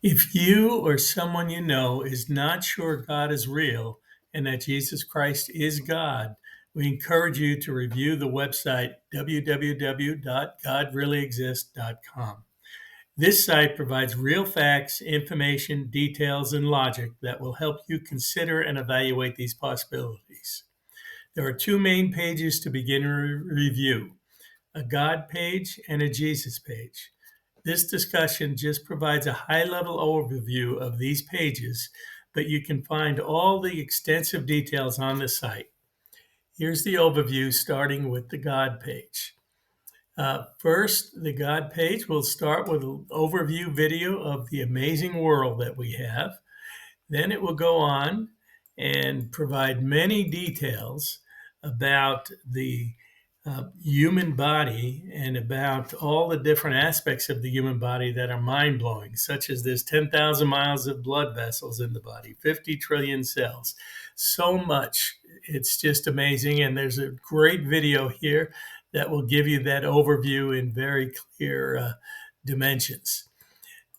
If you or someone you know is not sure God is real and that Jesus Christ is God, we encourage you to review the website www.godreallyexist.com. This site provides real facts, information, details, and logic that will help you consider and evaluate these possibilities. There are two main pages to begin a review: a God page and a Jesus page. This discussion just provides a high-level overview of these pages, but you can find all the extensive details on the site. Here's the overview, starting with the God page. First, the God page will start with an overview video of the amazing world that we have. Then it will go on and provide many details about the human body and about all the different aspects of the human body that are mind-blowing, such as there's 10,000 miles of blood vessels in the body, 50 trillion cells, so much. It's just amazing. And there's a great video here that will give you that overview in very clear dimensions.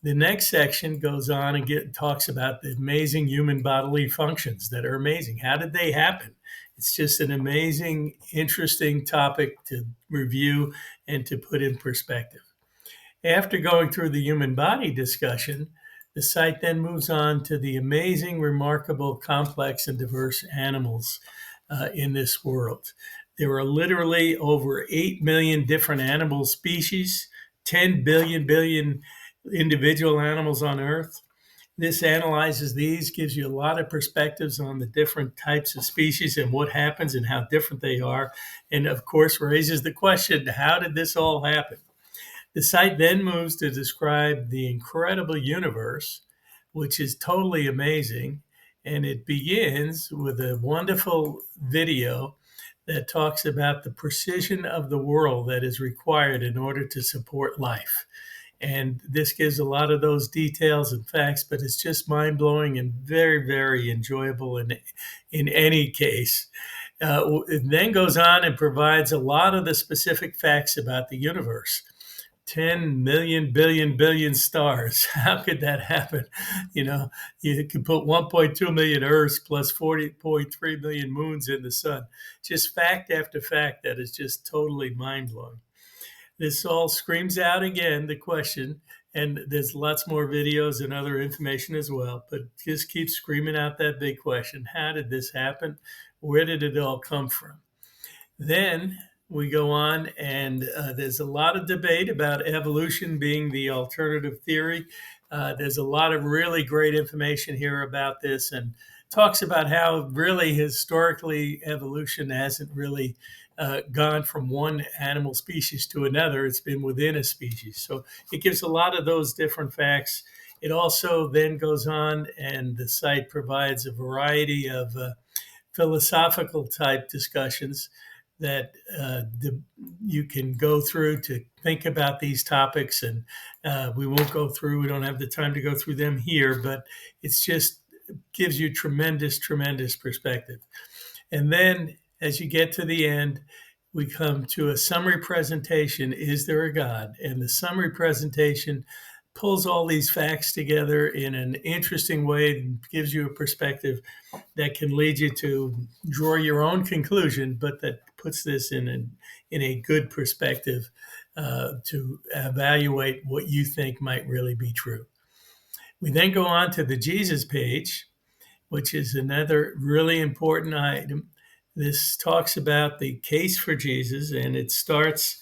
The next section goes on and talks about the amazing human bodily functions that are amazing. How did they happen? It's just an amazing, interesting topic to review and to put in perspective. After going through the human body discussion, the site then moves on to the amazing, remarkable, complex, and diverse animals in this world. There are literally over 8 million different animal species, 10 billion individual animals on Earth. This analyzes these, gives you a lot of perspectives on the different types of species and what happens and how different they are. And of course, raises the question, how did this all happen? The site then moves to describe the incredible universe, which is totally amazing. And it begins with a wonderful video that talks about the precision of the world that is required in order to support life. And this gives a lot of those details and facts, but it's just mind-blowing and very, very enjoyable in any case. It then goes on and provides a lot of the specific facts about the universe. 10 million billion stars. How could that happen? You could put 1.2 million Earths plus 40.3 million moons in the sun. Just fact after fact that is just totally mind-blowing. This all screams out again the question, and there's lots more videos and other information as well, but just keep screaming out that big question. How did this happen? Where did it all come from? Then we go on, and there's a lot of debate about evolution being the alternative theory. There's a lot of really great information here about this, and talks about how really historically evolution hasn't really gone from one animal species to another. It's been within a species. So it gives a lot of those different facts. It also then goes on, and the site provides a variety of philosophical type discussions that you can go through to think about these topics. And we won't go through, we don't have the time to go through them here, but it's just gives you tremendous, tremendous perspective. And then as you get to the end, we come to a summary presentation, Is There a God? And the summary presentation pulls all these facts together in an interesting way and gives you a perspective that can lead you to draw your own conclusion, but that puts this in a good perspective to evaluate what you think might really be true. We then go on to the Jesus page, which is another really important item. This talks about the case for Jesus, and it starts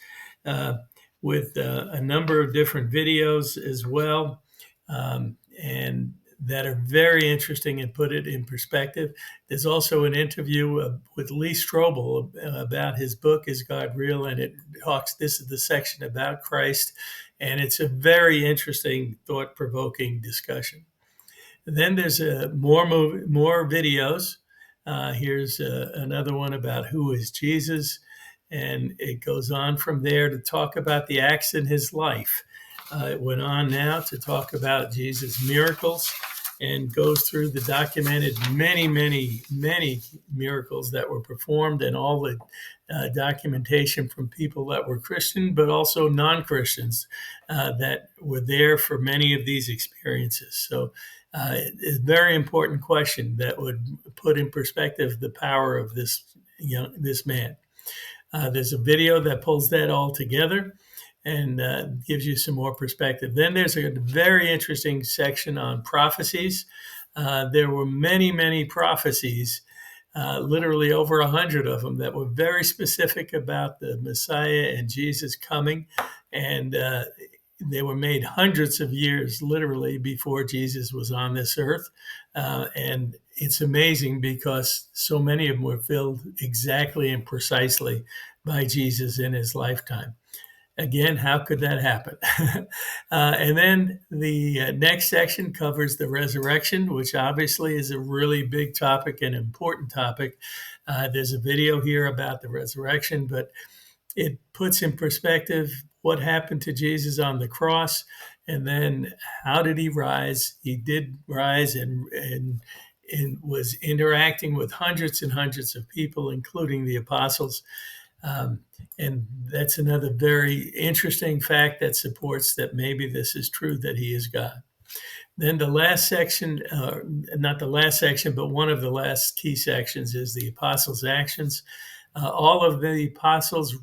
with a number of different videos as well, and that are very interesting and put it in perspective. There's also an interview with Lee Strobel about his book, Is God Real? And it talks, this is the section about Christ, and it's a very interesting, thought-provoking discussion. Then there's more videos. Here's another one about who is Jesus, and it goes on from there to talk about the acts in his life. It went on now to talk about Jesus' miracles, and goes through the documented many miracles that were performed and all the documentation from people that were Christian, but also non-Christians that were there for many of these experiences. So it's a very important question that would put in perspective the power of this man. There's a video that pulls that all together and gives you some more perspective. Then there's a very interesting section on prophecies. There were many prophecies, literally over 100 of them, that were very specific about the Messiah and Jesus coming. And they were made hundreds of years, literally, before Jesus was on this earth. And it's amazing because so many of them were filled exactly and precisely by Jesus in his lifetime. Again, how could that happen? And then the next section covers the resurrection, which obviously is a really big topic and important topic. There's a video here about the resurrection, but it puts in perspective what happened to Jesus on the cross, and then how did he rise? He did rise and was interacting with hundreds and hundreds of people, including the apostles. And that's another very interesting fact that supports that maybe this is true, that he is God. Then the last section, not the last section, but one of the last key sections is the apostles' actions. All of the apostles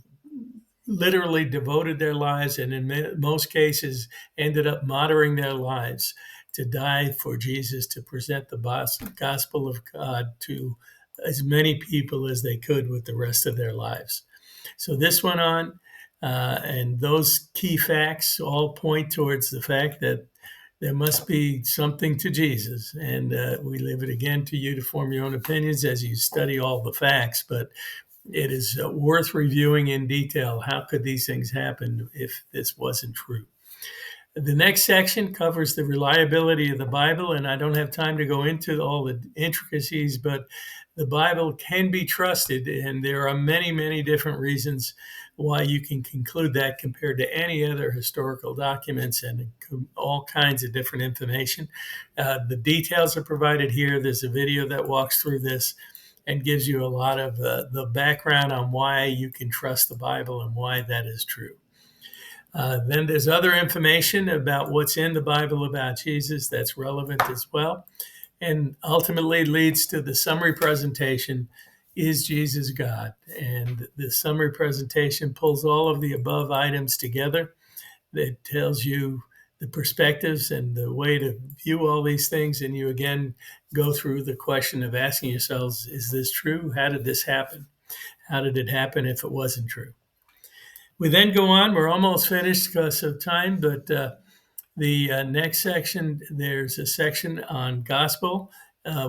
literally devoted their lives and in most cases ended up martyring their lives to die for Jesus, to present the gospel of God to as many people as they could with the rest of their lives. So this went on, and those key facts all point towards the fact that there must be something to Jesus. And we leave it again to you to form your own opinions as you study all the facts. But it is worth reviewing in detail. How could these things happen if this wasn't true? The next section covers the reliability of the Bible, and I don't have time to go into all the intricacies, but the Bible can be trusted, and there are many different reasons why you can conclude that compared to any other historical documents and all kinds of different information. The details are provided here. There's a video that walks through this and gives you a lot of the background on why you can trust the Bible and why that is true. Then there's other information about what's in the Bible about Jesus that's relevant as well, and ultimately leads to the summary presentation, Is Jesus God? And the summary presentation pulls all of the above items together. It tells you the perspectives and the way to view all these things. And you again go through the question of asking yourselves, is this true? How did this happen? How did it happen if it wasn't true? We then go on. We're almost finished because of time, but the next section, there's a section on gospel,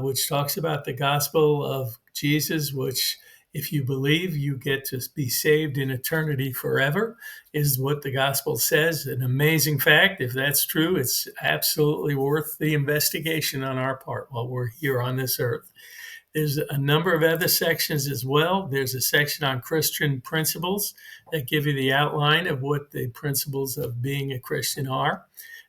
which talks about the gospel of Jesus, which if you believe, you get to be saved in eternity forever, is what the gospel says. An amazing fact. If that's true, it's absolutely worth the investigation on our part while we're here on this earth. There's a number of other sections as well. There's a section on Christian principles that give you the outline of what the principles of being a Christian are.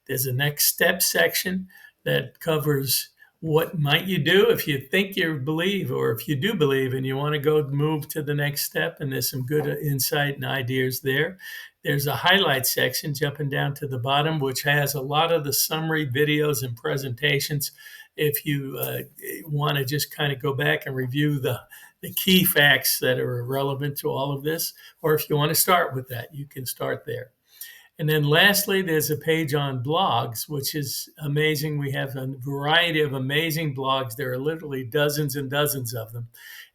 There's a next step section that covers what might you do if you think you believe, or if you do believe and you want to go move to the next step. And there's some good insight and ideas there. There's a highlight section jumping down to the bottom, which has a lot of the summary videos and presentations. If you want to just kind of go back and review the key facts that are relevant to all of this, or if you want to start with that, you can start there. And then lastly, there's a page on blogs, which is amazing. We have a variety of amazing blogs. There are literally dozens and dozens of them.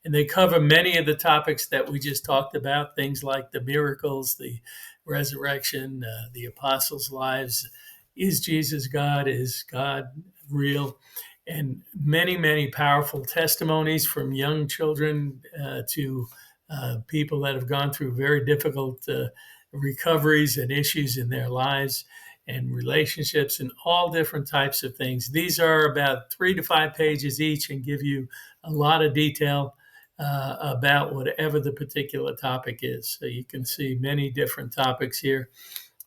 And they cover many of the topics that we just talked about, things like the miracles, the resurrection, the apostles' lives. Is Jesus God? Is God real? And many powerful testimonies from young children to people that have gone through very difficult recoveries and issues in their lives and relationships and all different types of things. These are about 3 to 5 pages each and give you a lot of detail about whatever the particular topic is. So you can see many different topics here.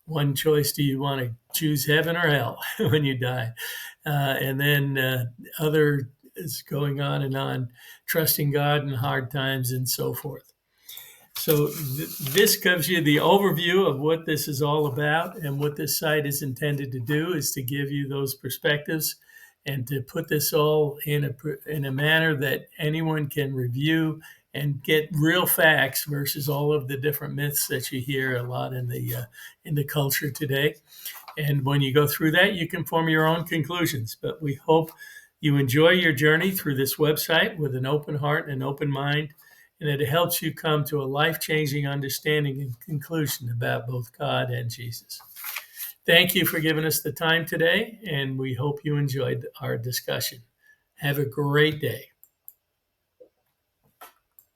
one choice: do you want to choose heaven or hell when you die? And then other is going on, trusting God in hard times and so forth. So this gives you the overview of what this is all about, and what this site is intended to do is to give you those perspectives and to put this all in a manner that anyone can review and get real facts versus all of the different myths that you hear a lot in the culture today. And when you go through that, you can form your own conclusions. But we hope you enjoy your journey through this website with an open heart and an open mind, and that it helps you come to a life-changing understanding and conclusion about both God and Jesus. Thank you for giving us the time today, and we hope you enjoyed our discussion. Have a great day.